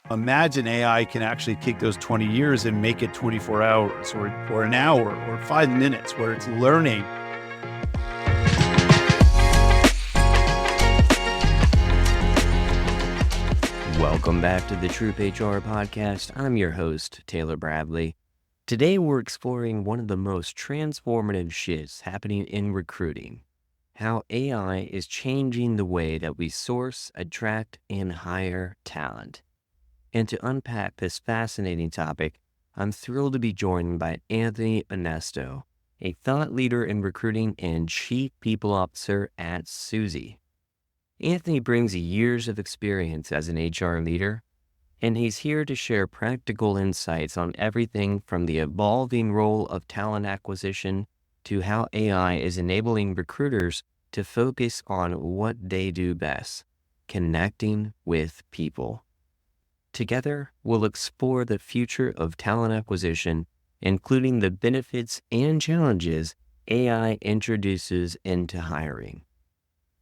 Imagine AI can actually take those 20 years and make it 24 hours or an hour or 5 minutes where it's learning. Welcome back to the TroopHR podcast. I'm your host, Taylor Bradley. Today we're exploring one of the most transformative shifts happening in recruiting, how AI is changing the way that we source, attract, and hire talent. And to unpack this fascinating topic, I'm thrilled to be joined by Anthony Onesto, a thought leader in recruiting and chief people officer at Suzy. Anthony brings years of experience as an HR leader, and he's here to share practical insights on everything from the evolving role of talent acquisition to how AI is enabling recruiters to focus on what they do best, connecting with people. Together, we'll explore the future of talent acquisition, including the benefits and challenges AI introduces into hiring.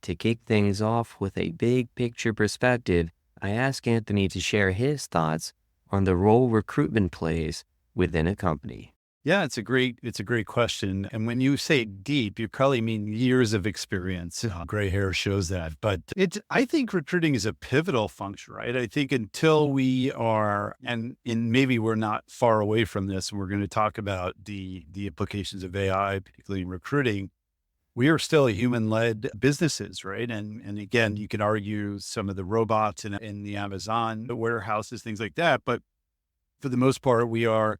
To kick things off with a big picture perspective, I ask Anthony to share his thoughts on the role recruitment plays within a company. Yeah, it's a great question. And when you say deep, you probably mean years of experience. Gray hair shows that. But I think recruiting is a pivotal function, right? I think until we are, and maybe we're not far away from this, and we're going to talk about the implications of AI, particularly in recruiting, we are still human-led businesses, right? And again, you can argue some of the robots in the Amazon warehouses, things like that. But for the most part, we are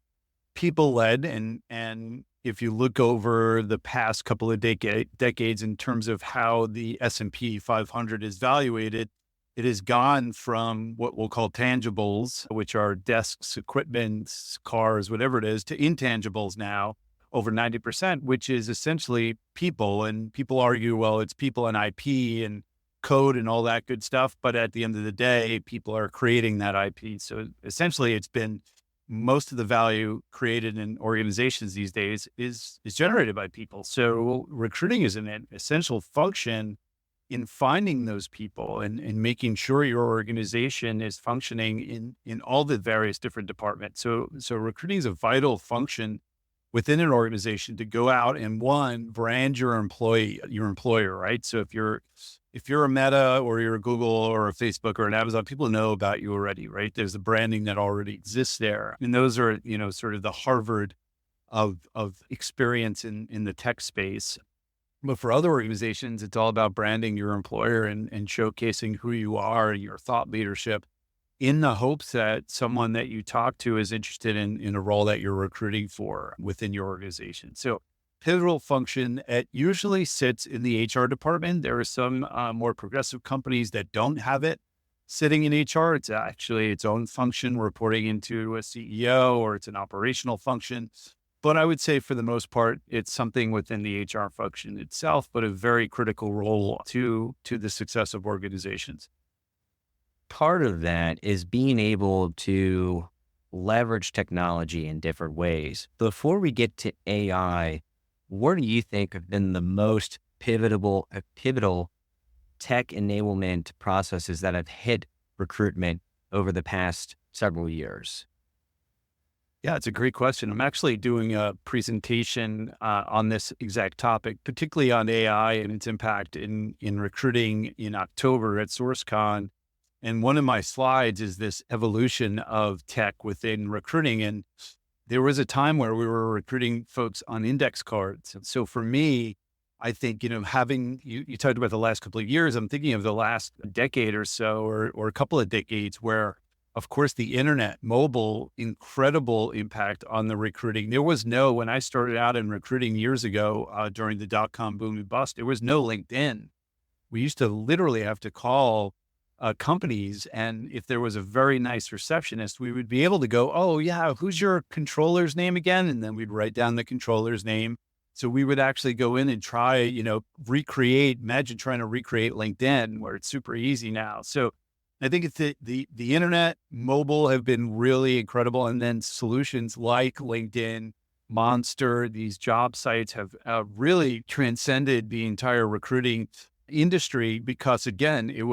people-led. And if you look over the past couple of decades in terms of how the S&P 500 is valuated, it has gone from what we'll call tangibles, which are desks, equipment, cars, whatever it is, to intangibles now, over 90%, which is essentially people. And people argue, well, it's people and IP and code and all that good stuff. But at the end of the day, people are creating that IP. So essentially, it's been most of the value created in organizations these days is generated by people. So recruiting is an essential function in finding those people and making sure your organization is functioning in all the various different departments. So recruiting is a vital function within an organization to go out and brand your employer, right? So if you're a Meta or you're a Google or a Facebook or an Amazon, people know about you already, right? There's a branding that already exists there. And those are, sort of the Harvard of experience in the tech space. But for other organizations, it's all about branding your employer and showcasing who you are and your thought leadership, in the hopes that someone that you talk to is interested in a role that you're recruiting for within your organization. So pivotal function, it usually sits in the HR department. There are some more progressive companies that don't have it sitting in HR. It's actually its own function reporting into a CEO, or it's an operational function. But I would say for the most part, it's something within the HR function itself, but a very critical role to the success of organizations. Part of that is being able to leverage technology in different ways. Before we get to AI, what do you think have been the most pivotal tech enablement processes that have hit recruitment over the past several years? Yeah, it's a great question. I'm actually doing a presentation on this exact topic, particularly on AI and its impact in recruiting in October at SourceCon. And one of my slides is this evolution of tech within recruiting. And there was a time where we were recruiting folks on index cards. And so for me, I think, having, you talked about the last couple of years, I'm thinking of the last decade or so, or a couple of decades where, of course, the internet, mobile, incredible impact on the recruiting. When I started out in recruiting years ago, during the dot-com boom and bust, there was no LinkedIn. We used to literally have to call companies. And if there was a very nice receptionist, we would be able to go, oh yeah, who's your controller's name again? And then we'd write down the controller's name. So we would actually go in and try, imagine trying to recreate LinkedIn, where it's super easy now. So I think it's the internet, mobile have been really incredible. And then solutions like LinkedIn, Monster, these job sites have really transcended the entire recruiting industry, because again, there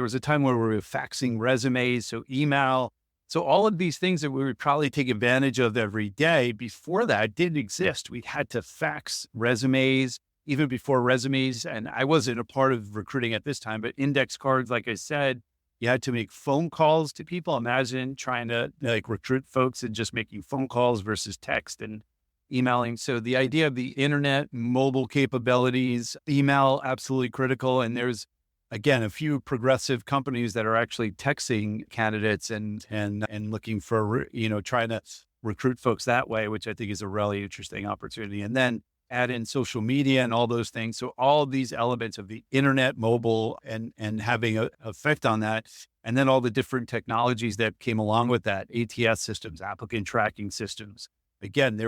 was a time where we were faxing resumes. So email So all of these things that we would probably take advantage of every day before that didn't exist. We had to fax resumes, even before resumes. And I wasn't a part of recruiting at this time, but index cards, like I said, you had to make phone calls to people. Imagine trying to like recruit folks and just making phone calls versus text and emailing. So the idea of the internet, mobile capabilities, email, absolutely critical. And there's, again, a few progressive companies that are actually texting candidates and looking for, trying to recruit folks that way, which I think is a really interesting opportunity. And then add in social media and all those things. So all of these elements of the internet, mobile, and having an effect on that. And then all the different technologies that came along with that, ATS systems, applicant tracking systems. Again,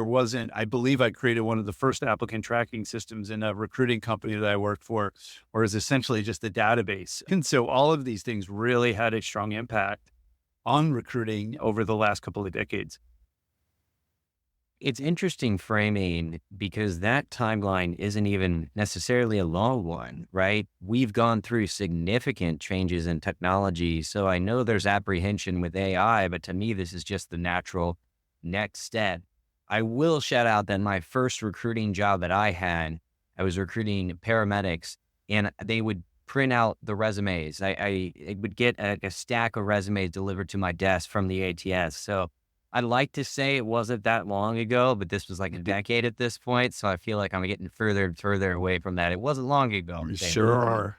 I believe I created one of the first applicant tracking systems in a recruiting company that I worked for, or is essentially just a database. And so all of these things really had a strong impact on recruiting over the last couple of decades. It's interesting framing because that timeline isn't even necessarily a long one, right? We've gone through significant changes in technology. So I know there's apprehension with AI, but to me, this is just the natural next step. I will shout out that my first recruiting job that I had, I was recruiting paramedics, and they would print out the resumes. I would get a stack of resumes delivered to my desk from the ATS. So I'd like to say it wasn't that long ago, but this was like a decade at this point. So I feel like I'm getting further and further away from that. It wasn't long ago. We sure are.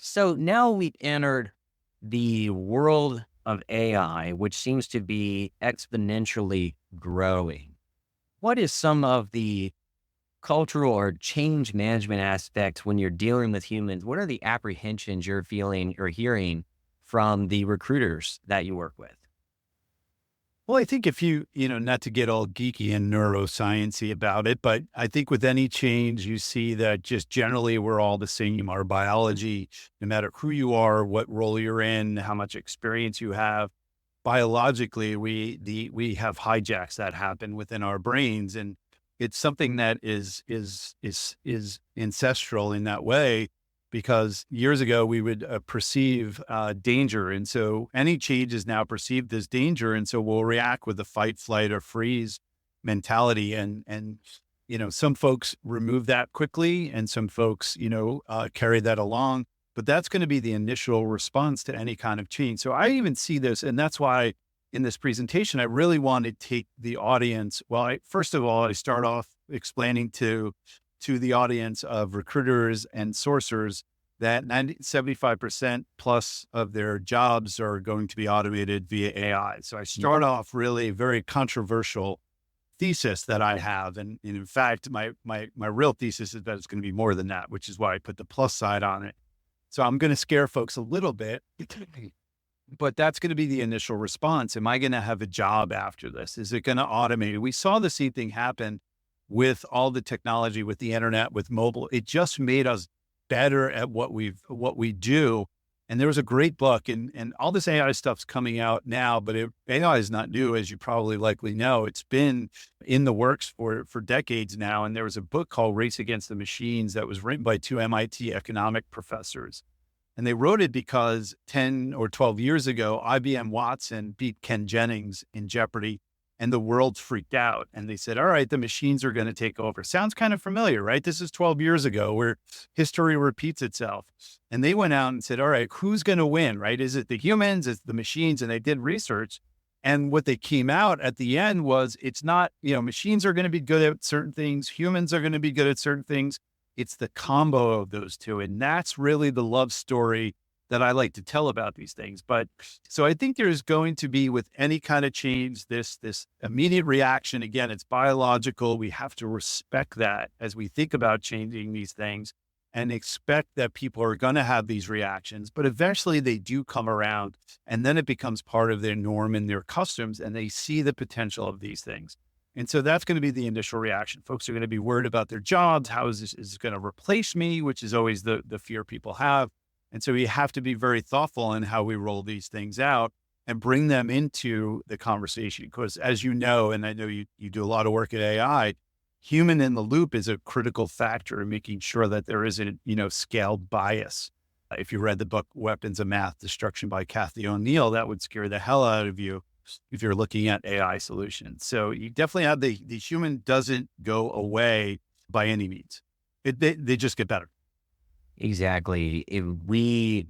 So now we've entered the world of AI, which seems to be exponentially growing. What is some of the cultural or change management aspects when you're dealing with humans? What are the apprehensions you're feeling or hearing from the recruiters that you work with? Well, I think if not to get all geeky and neuroscience-y about it, but I think with any change, you see that just generally we're all the same. Our biology, no matter who you are, what role you're in, how much experience you have, biologically, we have hijacks that happen within our brains. And it's something that is ancestral in that way, because years ago we would perceive danger. And so any change is now perceived as danger. And so we'll react with the fight, flight, or freeze mentality. And some folks remove that quickly and some folks, carry that along. But that's going to be the initial response to any kind of change. So I even see this, and that's why in this presentation, I really want to take the audience. Well, first of all, I start off explaining to the audience of recruiters and sourcers that 75% plus of their jobs are going to be automated via AI. So I start off really very controversial thesis that I have. And in fact, my real thesis is that it's going to be more than that, which is why I put the plus side on it. So I'm going to scare folks a little bit, but that's going to be the initial response. Am I going to have a job after this? Is it going to automate? We saw the same thing happen with all the technology, with the internet, with mobile. It just made us better at what we do. And there was a great book, and all this AI stuff's coming out now, but AI is not new, as you probably likely know. It's been in the works for decades now. And there was a book called Race Against the Machines that was written by two MIT economic professors. And they wrote it because 10 or 12 years ago, IBM Watson beat Ken Jennings in Jeopardy, and the world freaked out. And they said, all right, the machines are going to take over. Sounds kind of familiar, right? This is 12 years ago where history repeats itself. And they went out and said, all right, who's going to win, right? Is it the humans? Is it the machines? And they did research. And what they came out at the end was, it's not, machines are going to be good at certain things. Humans are going to be good at certain things. It's the combo of those two. And that's really the love story that I like to tell about these things. But so I think there's going to be, with any kind of change, this immediate reaction. Again, it's biological. We have to respect that as we think about changing these things, and expect that people are going to have these reactions, but eventually they do come around, and then it becomes part of their norm and their customs, and they see the potential of these things. And so that's going to be the initial reaction. Folks are going to be worried about their jobs. How is this going to replace me? Which is always the fear people have. And so we have to be very thoughtful in how we roll these things out and bring them into the conversation. Because as you know, and I know you do a lot of work at AI, human in the loop is a critical factor in making sure that there isn't, scaled bias. If you read the book, Weapons of Math Destruction by Kathy O'Neill, that would scare the hell out of you. if you're looking at AI solutions. So you definitely have the human doesn't go away by any means. They just get better. Exactly. If we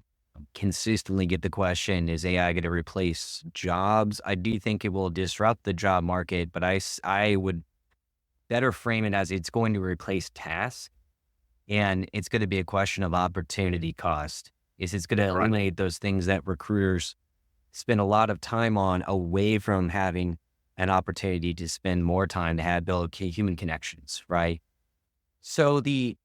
consistently get the question, is AI going to replace jobs? I do think it will disrupt the job market, but I would better frame it as it's going to replace tasks, and it's going to be a question of opportunity cost. Is it's going to Right. eliminate those things that recruiters spend a lot of time on, away from having an opportunity to spend more time to have build human connections, right? So there's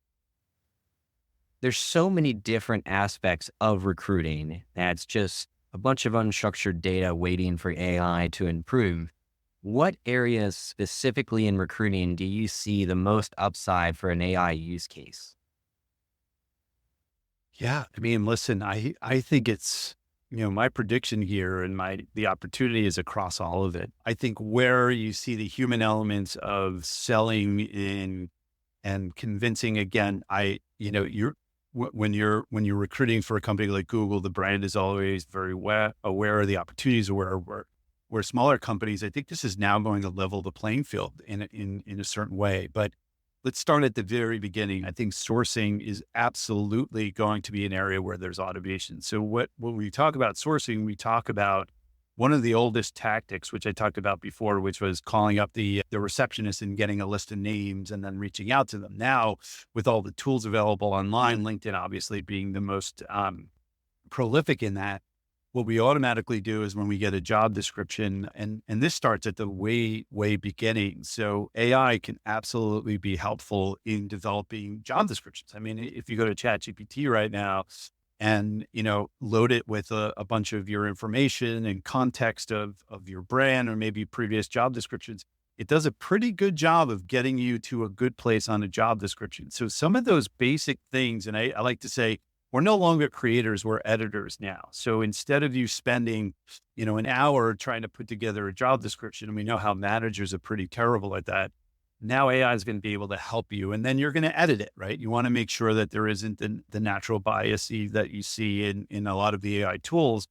so many different aspects of recruiting that's just a bunch of unstructured data waiting for AI to improve. What areas specifically in recruiting do you see the most upside for an AI use case? Yeah. I mean, listen, I think it's, my prediction here and the opportunity is across all of it. I think where you see the human elements of selling in and convincing again, when you're recruiting for a company like Google, the brand is always very aware of the opportunities, where smaller companies, I think this is now going to level the playing field in a certain way. But let's start at the very beginning. I think sourcing is absolutely going to be an area where there's automation. So when we talk about sourcing, we talk about one of the oldest tactics, which I talked about before, which was calling up the receptionist and getting a list of names and then reaching out to them. Now, with all the tools available online, LinkedIn obviously being the most prolific in that, what we automatically do is when we get a job description, and this starts at the way beginning. So AI can absolutely be helpful in developing job descriptions. I mean, if you go to ChatGPT right now and, load it with a bunch of your information and context of your brand or maybe previous job descriptions, it does a pretty good job of getting you to a good place on a job description. So some of those basic things, and I like to say, we're no longer creators, we're editors now. So instead of you spending, an hour trying to put together a job description, and we know how managers are pretty terrible at that. Now AI is going to be able to help you, and then you're going to edit it, right? You want to make sure that there isn't the natural bias that you see in a lot of the AI tools.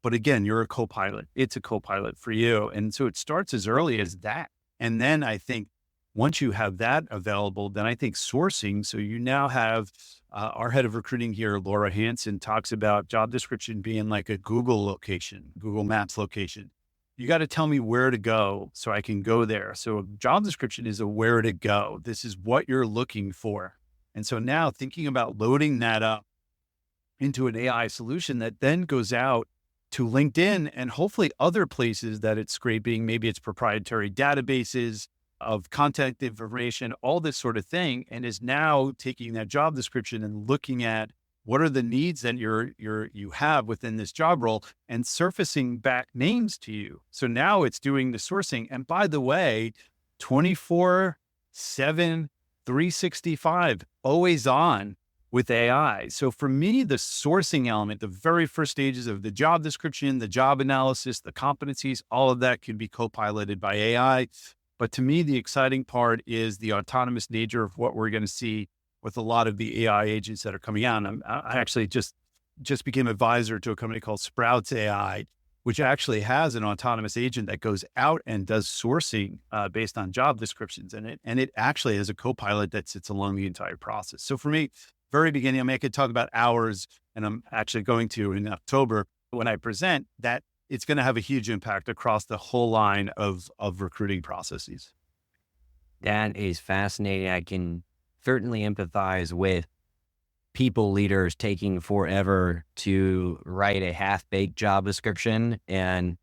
But again, you're a co-pilot. It's a co-pilot for you. And so it starts as early as that. And then I think once you have that available, then I think sourcing. So you now have our head of recruiting here, Laura Hansen, talks about job description being like a Google location, Google Maps location. You got to tell me where to go so I can go there. So a job description is a where to go. This is what you're looking for. And so now thinking about loading that up into an AI solution that then goes out to LinkedIn and hopefully other places that it's scraping, maybe it's proprietary databases of contact information, all this sort of thing, and is now taking that job description and looking at what are the needs that you have within this job role and surfacing back names to you. So now it's doing the sourcing. And by the way, 24/7, 365, always on with AI. So for me, the sourcing element, the very first stages of the job description, the job analysis, the competencies, all of that can be co-piloted by AI. But to me, the exciting part is the autonomous nature of what we're going to see with a lot of the AI agents that are coming out. I actually just became advisor to a company called Sprouts AI, which actually has an autonomous agent that goes out and does sourcing based on job descriptions. And it actually has a co-pilot that sits along the entire process. So for me, very beginning, I could talk about hours, and I'm actually going to in October when I present that. It's going to have a huge impact across the whole line of recruiting processes. That is fascinating. I can certainly empathize with people leaders taking forever to write a half-baked job description. And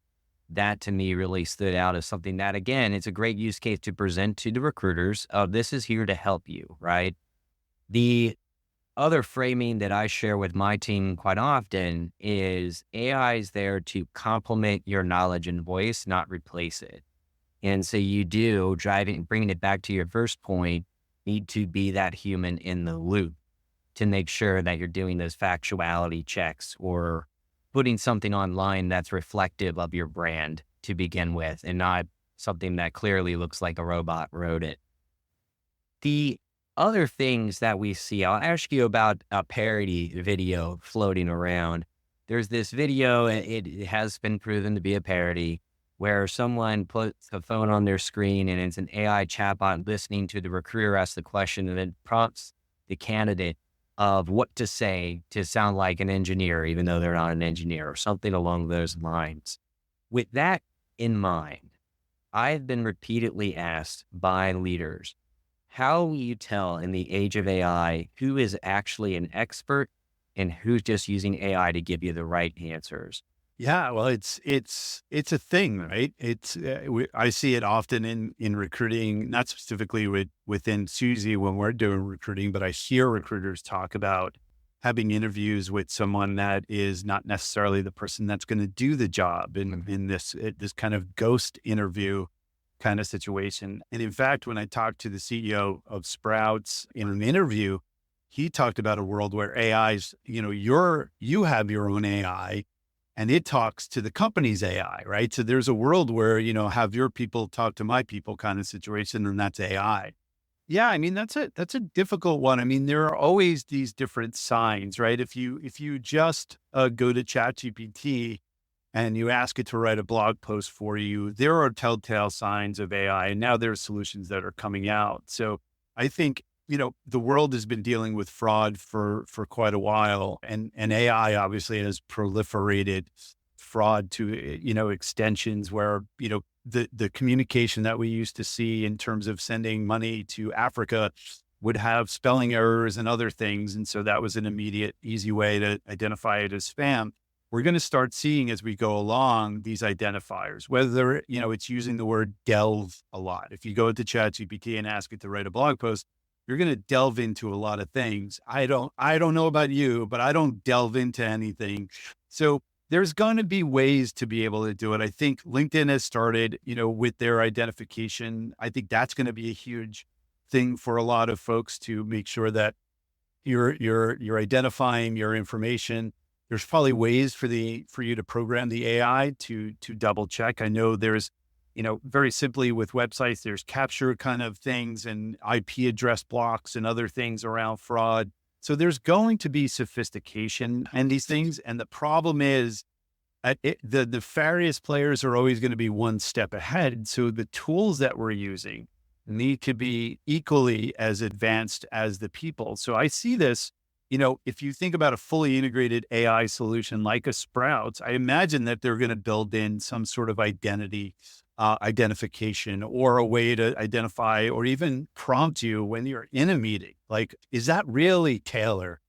that to me really stood out as something that, again, it's a great use case to present to the recruiters of this is here to help you, right? The other framing that I share with my team quite often is AI is there to complement your knowledge and voice, not replace it. And so you do bringing it back to your first point, need to be that human in the loop to make sure that you're doing those factuality checks or putting something online that's reflective of your brand to begin with and not something that clearly looks like a robot wrote it. The other things that we see, I'll ask you about a parody video floating around. There's this video, it has been proven to be a parody, where someone puts a phone on their screen and it's an AI chatbot listening to the recruiter ask the question and then prompts the candidate of what to say to sound like an engineer, even though they're not an engineer, or something along those lines. With that in mind, I've been repeatedly asked by leaders, how will you tell in the age of AI who is actually an expert and who's just using AI to give you the right answers? Yeah, well, it's a thing, right? I see it often in recruiting, not specifically within Suzy when we're doing recruiting, but I hear recruiters talk about having interviews with someone that is not necessarily the person that's going to do the job in this kind of ghost interview kind of situation. And in fact, when I talked to the CEO of Sprouts in an interview, he talked about a world where AI's, you have your own AI and it talks to the company's AI, right? So there's a world where, have your people talk to my people kind of situation, and that's AI. Yeah, I mean, that's a difficult one. I mean, there are always these different signs, right? If you just go to ChatGPT and you ask it to write a blog post for you, there are telltale signs of AI, and now there are solutions that are coming out. So I think, the world has been dealing with fraud for quite a while, and AI obviously has proliferated fraud to, extensions where, the communication that we used to see in terms of sending money to Africa would have spelling errors and other things. And so that was an immediate, easy way to identify it as spam. We're going to start seeing as we go along these identifiers, whether, it's using the word delve a lot. If you go to ChatGPT and ask it to write a blog post, you're going to delve into a lot of things. I don't know about you, but I don't delve into anything. So there's going to be ways to be able to do it. I think LinkedIn has started, with their identification. I think that's going to be a huge thing for a lot of folks to make sure that you're identifying your information. There's probably ways for you to program the AI to double check. I know there's, very simply with websites, there's capture kind of things and IP address blocks and other things around fraud. So there's going to be sophistication in these things. And the problem is the nefarious players are always going to be one step ahead. So the tools that we're using need to be equally as advanced as the people. So I see this, if you think about a fully integrated AI solution like a Sprouts, I imagine that they're going to build in some sort of identification or a way to identify or even prompt you when you're in a meeting. Like, is that really Taylor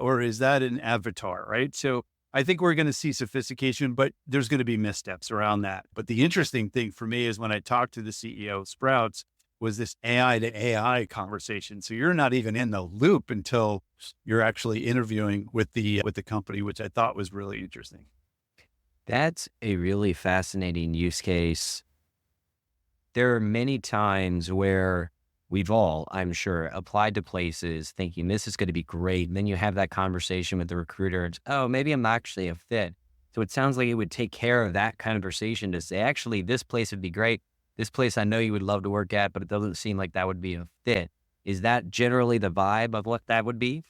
or is that an avatar? Right. So I think we're going to see sophistication, but there's going to be missteps around that. But the interesting thing for me is when I talked to the CEO of Sprouts was this AI to AI conversation. So you're not even in the loop until you're actually interviewing with the company, which I thought was really interesting. That's a really fascinating use case. There are many times where we've all, I'm sure, applied to places thinking this is going to be great. And then you have that conversation with the recruiter. And, oh, maybe I'm actually a fit. So it sounds like it would take care of that conversation to say, actually, this place would be great. This place I know you would love to work at, but it doesn't seem like that would be a fit. Is that generally the vibe of what that would be?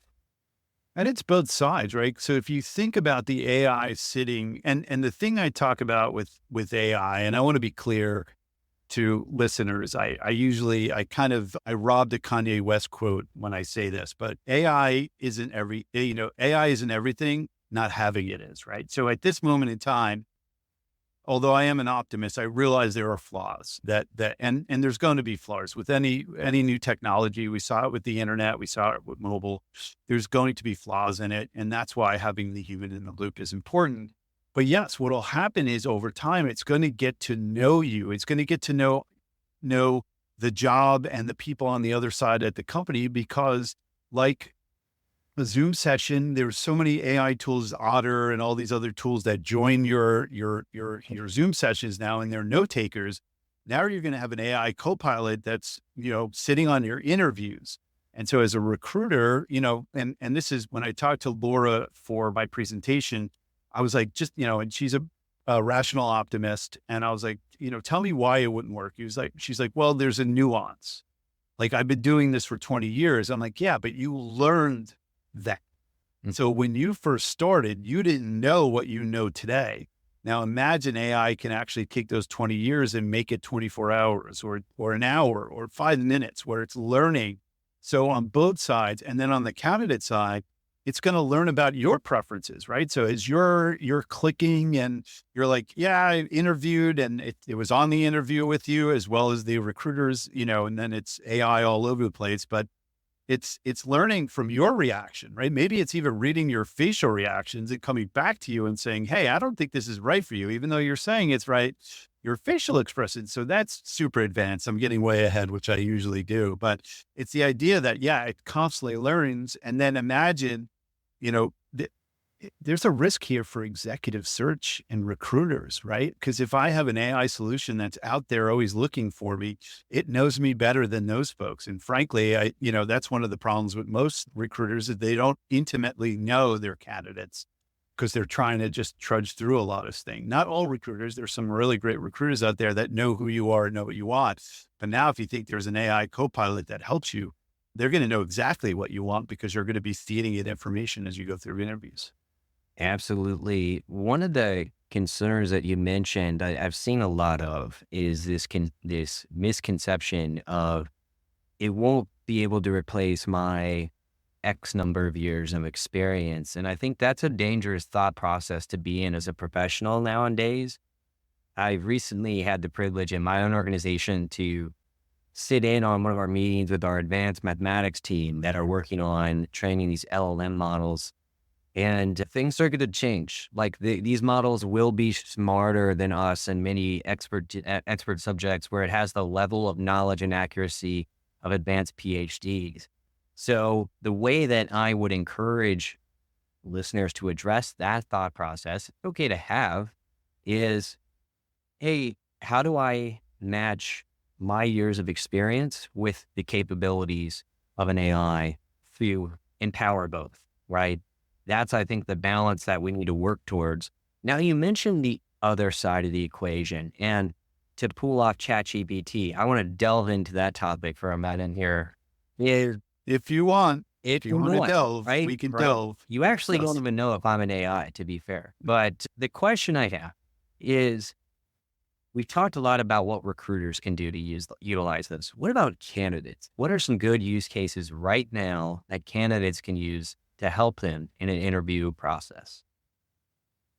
And it's both sides, right? So if you think about the AI sitting and the thing I talk about with AI, and I want to be clear to listeners, I robbed a Kanye West quote when I say this, but AI isn't everything, not having it is, right? So at this moment in time, although I am an optimist, I realize there are flaws and there's going to be flaws with any new technology. We saw it with the internet. We saw it with mobile. There's going to be flaws in it. And that's why having the human in the loop is important. But yes, what will happen is over time, it's going to get to know you. It's going to get to know the job and the people on the other side at the company, because like a Zoom session, there's so many AI tools, Otter and all these other tools that join your Zoom sessions now, and they're note takers. Now you're going to have an AI co-pilot that's, sitting on your interviews. And so as a recruiter, and this is when I talked to Laura for my presentation, I was like, and she's a rational optimist. And I was like, tell me why it wouldn't work. She's like, well, there's a nuance. Like, I've been doing this for 20 years. I'm like, yeah, but you learned that. And so when you first started, you didn't know what you know today. Now imagine AI can actually take those 20 years and make it 24 hours or an hour or 5 minutes where it's learning. So on both sides, and then on the candidate side, it's going to learn about your preferences, right? So as you're clicking and you're like, yeah, I interviewed and it was on the interview with you as well as the recruiters, and then it's AI all over the place, but it's learning from your reaction, right? Maybe it's even reading your facial reactions and coming back to you and saying, hey, I don't think this is right for you, even though you're saying it's right, your facial expressions. So that's super advanced. I'm getting way ahead, which I usually do, but it's the idea that, yeah, it constantly learns. And then imagine, you know, there's a risk here for executive search and recruiters, right? Because if I have an AI solution that's out there always looking for me, it knows me better than those folks. And frankly, that's one of the problems with most recruiters is they don't intimately know their candidates because they're trying to just trudge through a lot of things. Not all recruiters. There's some really great recruiters out there that know who you are and know what you want. But now if you think there's an AI co-pilot that helps you, they're going to know exactly what you want because you're going to be feeding it information as you go through interviews. Absolutely. One of the concerns that you mentioned, I've seen a lot of, is this misconception of it won't be able to replace my X number of years of experience. And I think that's a dangerous thought process to be in as a professional nowadays. I've recently had the privilege in my own organization to sit in on one of our meetings with our advanced mathematics team that are working on training these LLM models. And things are going to change. Like these models will be smarter than us and many expert subjects where it has the level of knowledge and accuracy of advanced PhDs. So the way that I would encourage listeners to address that thought process, it's okay to have, is, hey, how do I match my years of experience with the capabilities of an AI to empower both, right? That's, I think, the balance that we need to work towards. Now, you mentioned the other side of the equation, and to pull off ChatGPT, I want to delve into that topic for a minute here. If you want to delve, right? we can delve. You actually don't even know if I'm an AI, to be fair. But the question I have is, we've talked a lot about what recruiters can do to utilize this. What about candidates? What are some good use cases right now that candidates can use to help them in an interview process?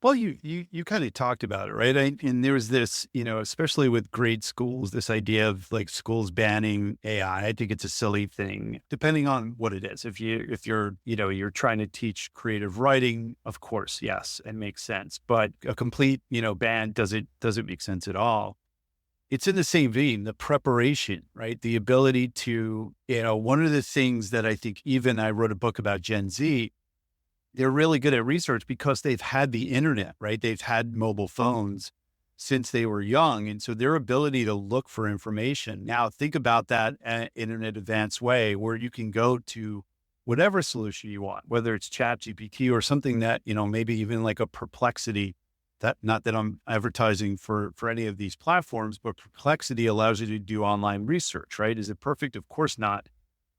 Well, you kind of talked about it, right? And there was this, especially with grade schools, this idea of like schools banning AI. I think it's a silly thing, depending on what it is. If you're trying to teach creative writing, of course, yes, it makes sense. But a complete, ban doesn't make sense at all. It's in the same vein, the preparation, right? The ability to, one of the things that I think I wrote a book about Gen Z. They're really good at research because they've had the internet, right? They've had mobile phones since they were young. And so their ability to look for information. Now think about that in an advanced way where you can go to whatever solution you want, whether it's ChatGPT or something that, maybe even like a Perplexity. Not that I'm advertising for any of these platforms, but Perplexity allows you to do online research, right? Is it perfect? Of course not.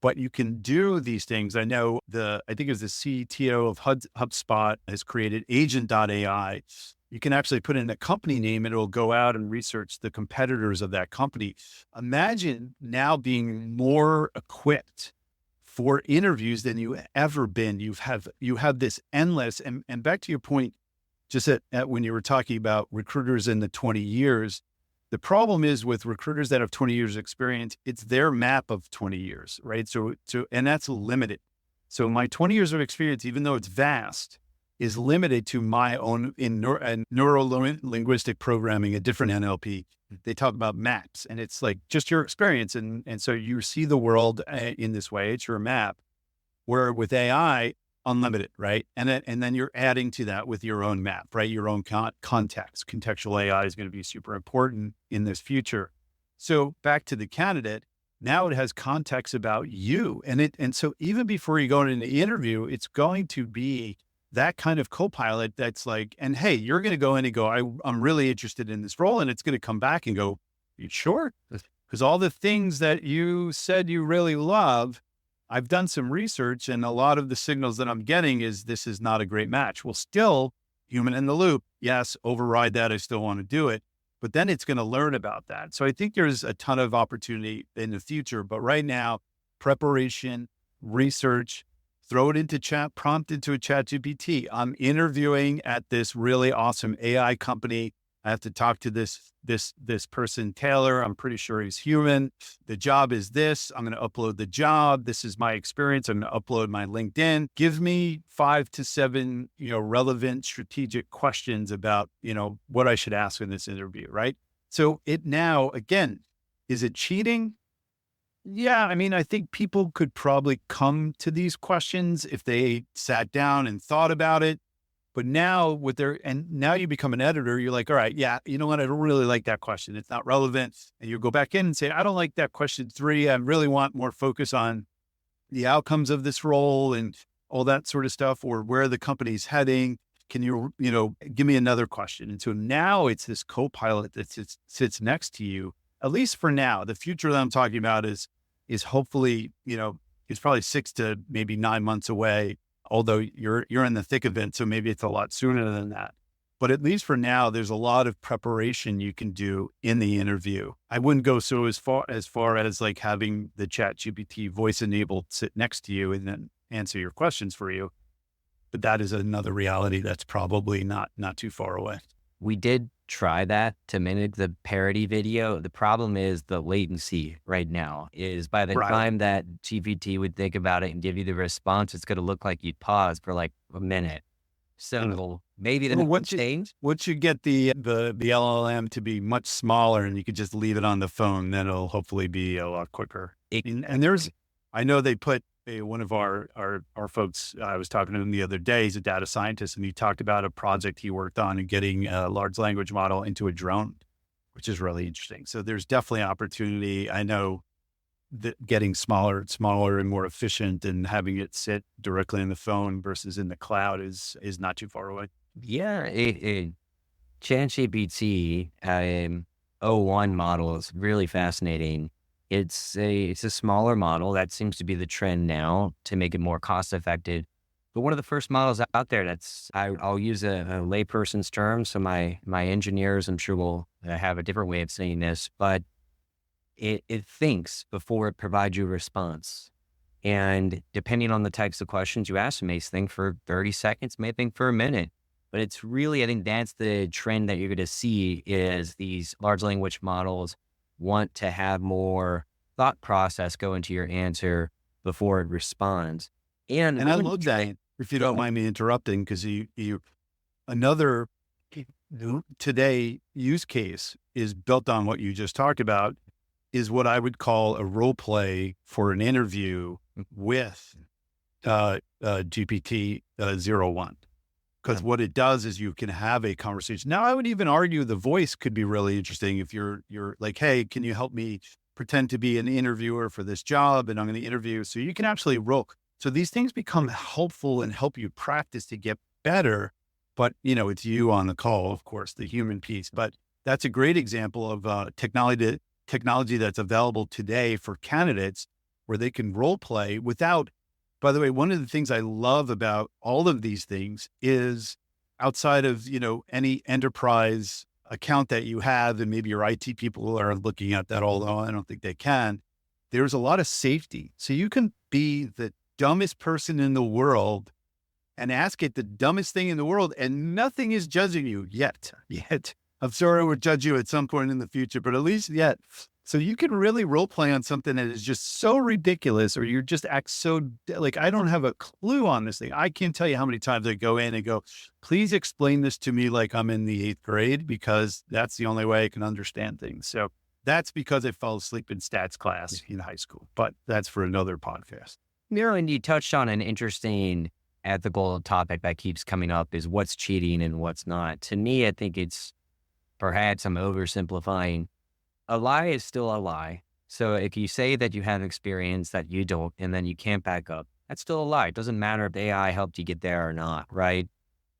But you can do these things. I know I think it was the CTO of HubSpot has created agent.ai. You can actually put in a company name and it will go out and research the competitors of that company. Imagine now being more equipped for interviews than you ever been. You have this endless, and back to your point, just at when you were talking about recruiters in the 20 years, the problem is with recruiters that have 20 years experience, it's their map of 20 years, right? So, and that's limited. So my 20 years of experience, even though it's vast, is limited to my own in neuro-linguistic programming, a different NLP. They talk about maps and it's like just your experience. And so you see the world in this way, it's your map, where with AI, unlimited, right? And then you're adding to that with your own map, right? Your own context. Contextual AI is going to be super important in this future. So back to the candidate, now it has context about you. And so even before you go into the interview, it's going to be that kind of co-pilot that's like, and hey, you're going to go in and go, I'm really interested in this role. And it's going to come back and go, you sure? Because all the things that you said you really love, I've done some research and a lot of the signals that I'm getting is this is not a great match. Well, still, human in the loop. Yes, override that. I still want to do it. But then it's going to learn about that. So I think there's a ton of opportunity in the future. But right now, preparation, research, throw it into chat, prompt into a chat GPT. I'm interviewing at this really awesome AI company. I have to talk to this person, Taylor. I'm pretty sure he's human. The job is this. I'm going to upload the job. This is my experience. I'm going to upload my LinkedIn. Give me 5 to 7, relevant strategic questions about, what I should ask in this interview, right? So it now, again, is it cheating? Yeah. I mean, I think people could probably come to these questions if they sat down and thought about it. But now now you become an editor, you're like, all right, yeah, you know what? I don't really like that question. It's not relevant. And you go back in and say, I don't like that question 3. I really want more focus on the outcomes of this role and all that sort of stuff, or where the company's heading. Can you, give me another question? And so now it's this co-pilot that sits next to you, at least for now. The future that I'm talking about is hopefully, it's probably 6 to maybe 9 months away. Although you're in the thick of it, so maybe it's a lot sooner than that. But at least for now, there's a lot of preparation you can do in the interview. I wouldn't go so as far as like having the chat GPT voice enabled sit next to you and then answer your questions for you. But that is another reality that's probably not too far away. We did try that to mimic the parody video. The problem is the latency right now is by the time that GPT would think about it and give you the response, it's going to look like you'd pause for like a minute. So maybe the change. Once you get the LLM to be much smaller and you could just leave it on the phone, then it'll hopefully be a lot quicker. I know they put one of our folks, I was talking to him the other day, he's a data scientist, and he talked about a project he worked on and getting a large language model into a drone, which is really interesting. So there's definitely opportunity. I know that getting smaller and more efficient and having it sit directly in the phone versus in the cloud is not too far away. Yeah. ChatGPT O1 model is really fascinating. It's a smaller model. That seems to be the trend now to make it more cost effective. But one of the first models out there I'll use a layperson's term. So my engineers, I'm sure will have a different way of saying this, but it thinks before it provides you a response. And depending on the types of questions you ask, it may think for 30 seconds, may think for a minute. But it's really, I think that's the trend that you're going to see is these large language models want to have more thought process go into your answer before it responds. And I love that, if you don't mind me interrupting, because another today use case is built on what you just talked about, is what I would call a role play for an interview with GPT 01. Because what it does is you can have a conversation. Now, I would even argue the voice could be really interesting if you're like, hey, can you help me pretend to be an interviewer for this job? And I'm going to interview. So you can actually roll. So these things become helpful and help you practice to get better. But, it's you on the call, of course, the human piece. But that's a great example of technology that's available today for candidates where they can role play without. By the way, one of the things I love about all of these things is outside of, any enterprise account that you have, and maybe your IT people are looking at that, although I don't think they can, there's a lot of safety. So you can be the dumbest person in the world and ask it the dumbest thing in the world, and nothing is judging you yet. I'm sure it would judge you at some point in the future, but at least yet. So you can really role play on something that is just so ridiculous, or you just act so like, I don't have a clue on this thing. I can't tell you how many times I go in and go, please explain this to me like I'm in the 8th grade, because that's the only way I can understand things. So that's because I fell asleep in stats class in high school, but that's for another podcast. And you touched on an interesting ethical topic that keeps coming up is what's cheating and what's not. To me, I think it's perhaps I'm oversimplifying. A lie is still a lie. So if you say that you have experience that you don't, and then you can't back up, that's still a lie. It doesn't matter if AI helped you get there or not, right?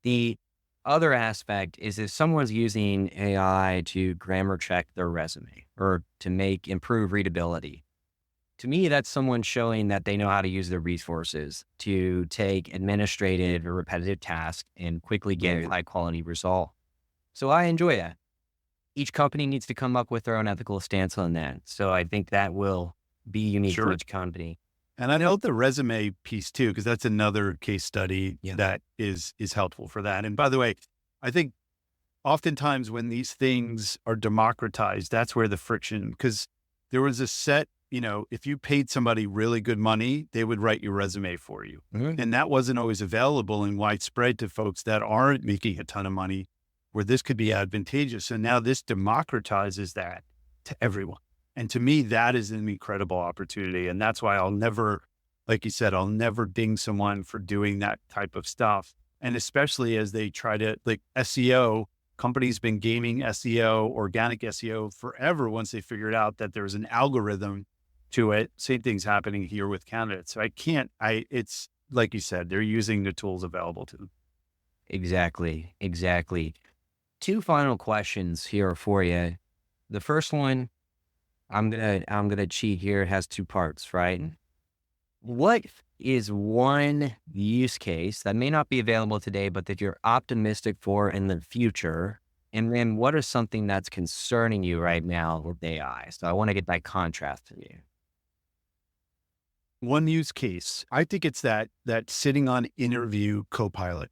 The other aspect is if someone's using AI to grammar check their resume or to improve readability, To me, that's someone showing that they know how to use their resources to take administrative or repetitive tasks and quickly get a high quality result. So I enjoy that. Each company needs to come up with their own ethical stance on that. So I think that will be unique for Sure. each company. And I know the resume piece too, because that's another case study that is helpful for that. And by the way, I think oftentimes when these things are democratized, that's where the friction, because there was a set, if you paid somebody really good money, they would write your resume for you. And that wasn't always available and widespread to folks that aren't making a ton of money, where this could be advantageous. And now this democratizes that to everyone. And to me, that is an incredible opportunity. And that's why I'll never, like you said, I'll never ding someone for doing that type of stuff. And especially as they try to, like SEO, companies been gaming SEO, organic SEO forever once they figured out that there's an algorithm to it. Same thing's happening here with candidates. So it's like you said, they're using the tools available to them. Exactly. Two final questions here for you. The first one, I'm gonna cheat here. It has two parts, right? What is one use case that may not be available today, but that you're optimistic for in the future? And then what is something that's concerning you right now with AI? So I want to get that contrast from you. One use case, I think it's that sitting on interview copilot.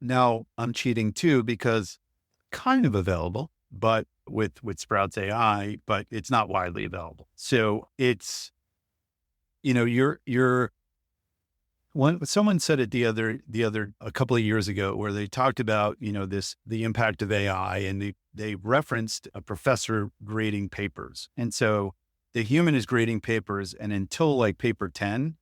Now I'm cheating too, because kind of available, but with Sprouts AI, but it's not widely available. So it's, someone said it a couple of years ago, where they talked about, the impact of AI, and they referenced a professor grading papers. And so the human is grading papers, and until like paper 10,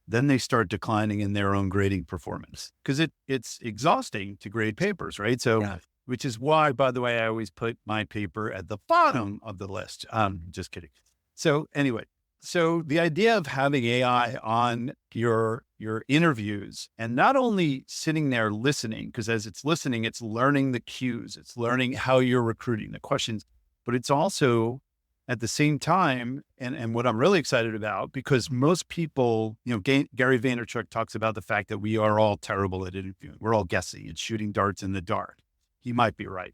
then they start declining in their own grading performance, because it's exhausting to grade papers, right? So, which is why, by the way, I always put my paper at the bottom of the list. Just kidding. So anyway, so the idea of having AI on your interviews, and not only sitting there listening, because as it's listening, it's learning the cues, it's learning how you're recruiting the questions, but it's also at the same time, and what I'm really excited about, because most people, Gary Vaynerchuk talks about the fact that we are all terrible at interviewing. We're all guessing and shooting darts in the dark. He might be right.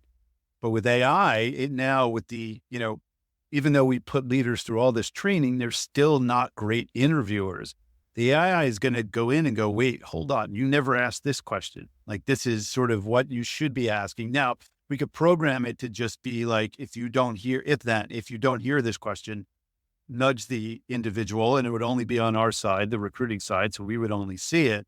But with AI, even though we put leaders through all this training, they're still not great interviewers. The AI is going to go in and go, wait, hold on. You never asked this question. Like, this is sort of what you should be asking. Now, we could program it to just be like, if you don't hear this question, nudge the individual, and it would only be on our side, the recruiting side. So we would only see it.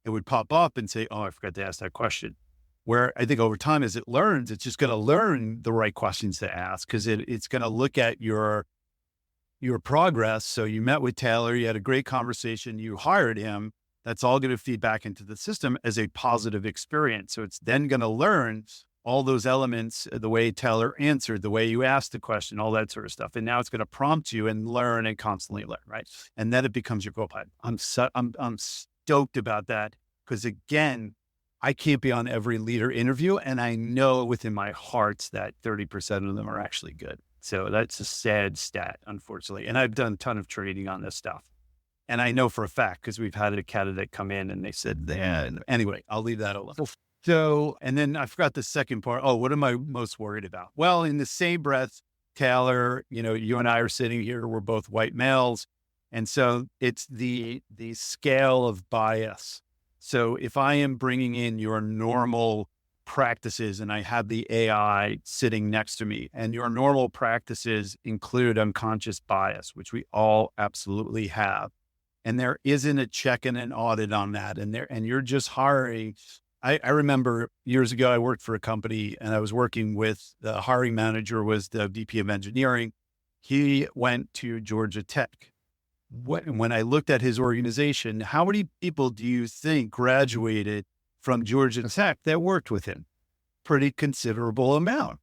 It would pop up and say, oh, I forgot to ask that question. Where I think over time, as it learns, it's just going to learn the right questions to ask, because it's going to look at your progress. So you met with Taylor, you had a great conversation, you hired him. That's all going to feed back into the system as a positive experience. So it's then going to learn all those elements, the way Taylor answered, the way you asked the question, all that sort of stuff. And now it's going to prompt you and learn and constantly learn, right? And then it becomes your co-pilot. I'm stoked about that, because again, I can't be on every leader interview, and I know within my heart that 30% of them are actually good. So that's a sad stat, unfortunately. And I've done a ton of training on this stuff. And I know for a fact, because we've had a candidate come in and they said, anyway, I'll leave that alone. So, and then I forgot the second part. Oh, what am I most worried about? Well, in the same breath, Taylor, you and I are sitting here, we're both white males. And so it's the scale of bias. So if I am bringing in your normal practices, and I have the AI sitting next to me, and your normal practices include unconscious bias, which we all absolutely have, and there isn't a check and an audit on that, and you're just hiring. I remember years ago, I worked for a company, and I was working with the hiring manager was the VP of engineering. He went to Georgia Tech. When I looked at his organization, how many people do you think graduated from Georgia Tech that worked with him? Pretty considerable amount.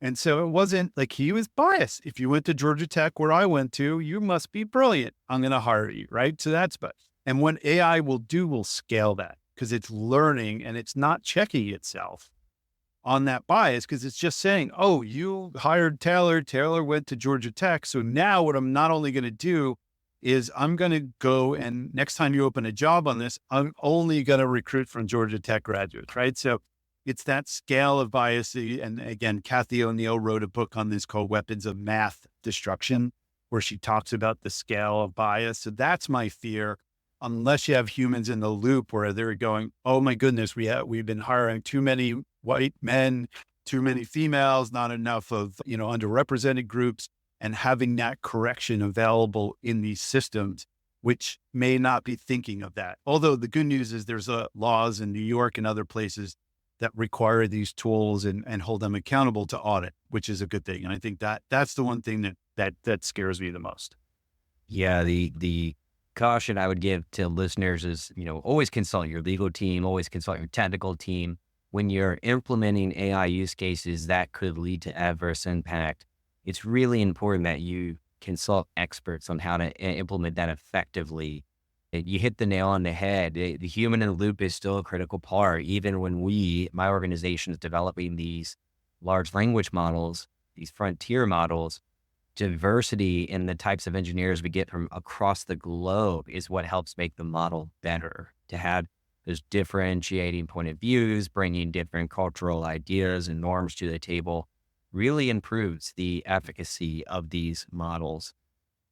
And so it wasn't like he was biased. If you went to Georgia Tech, where I went to, you must be brilliant. I'm going to hire you, right? So that's, and what AI will scale that, because it's learning and it's not checking itself on that bias because it's just saying, oh, you hired Taylor. Taylor went to Georgia Tech. So now what I'm not only going to do is I'm going to go and next time you open a job on this, I'm only going to recruit from Georgia Tech graduates, right? So it's that scale of bias. And again, Kathy O'Neill wrote a book on this called Weapons of Math Destruction, where she talks about the scale of bias. So that's my fear. Unless you have humans in the loop where they're going, oh my goodness, we've been hiring too many white men, too many females, not enough of, underrepresented groups, and having that correction available in these systems, which may not be thinking of that. Although the good news is there's laws in New York and other places that require these tools and hold them accountable to audit, which is a good thing. And I think that's the one thing that scares me the most. Yeah, the caution I would give to listeners is, always consult your legal team, always consult your technical team. When you're implementing AI use cases that could lead to adverse impact, it's really important that you consult experts on how to implement that effectively. You hit the nail on the head. The human in the loop is still a critical part. Even when my organization is developing these large language models, these frontier models, diversity in the types of engineers we get from across the globe is what helps make the model better. To have those differentiating point of views, bringing different cultural ideas and norms to the table really improves the efficacy of these models.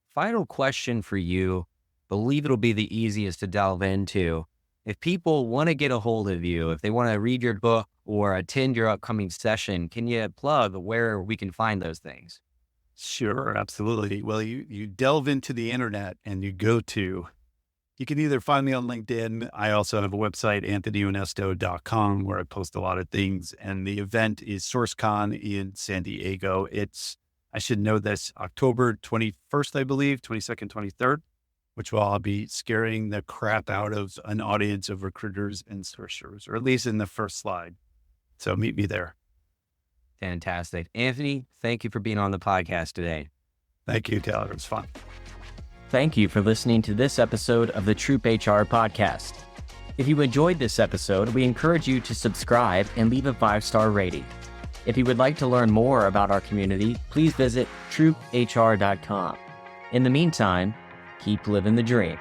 Final question for you. Believe it'll be the easiest to delve into. If people want to get a hold of you, if they want to read your book or attend your upcoming session, can you plug where we can find those things? Sure, absolutely. Well, you delve into the internet and you can either find me on LinkedIn. I also have a website, anthonyonesto.com, where I post a lot of things. And the event is SourceCon in San Diego. I should know this, October 21st, I believe, 22nd, 23rd, which will I'll be scaring the crap out of an audience of recruiters and searchers, or at least in the first slide. So meet me there. Fantastic. Anthony, thank you for being on the podcast today. Thank you, Taylor. It was fun. Thank you for listening to this episode of the TroopHR podcast. If you enjoyed this episode, we encourage you to subscribe and leave a 5-star rating. If you would like to learn more about our community, please visit TroopHR.com. In the meantime, keep living the dream.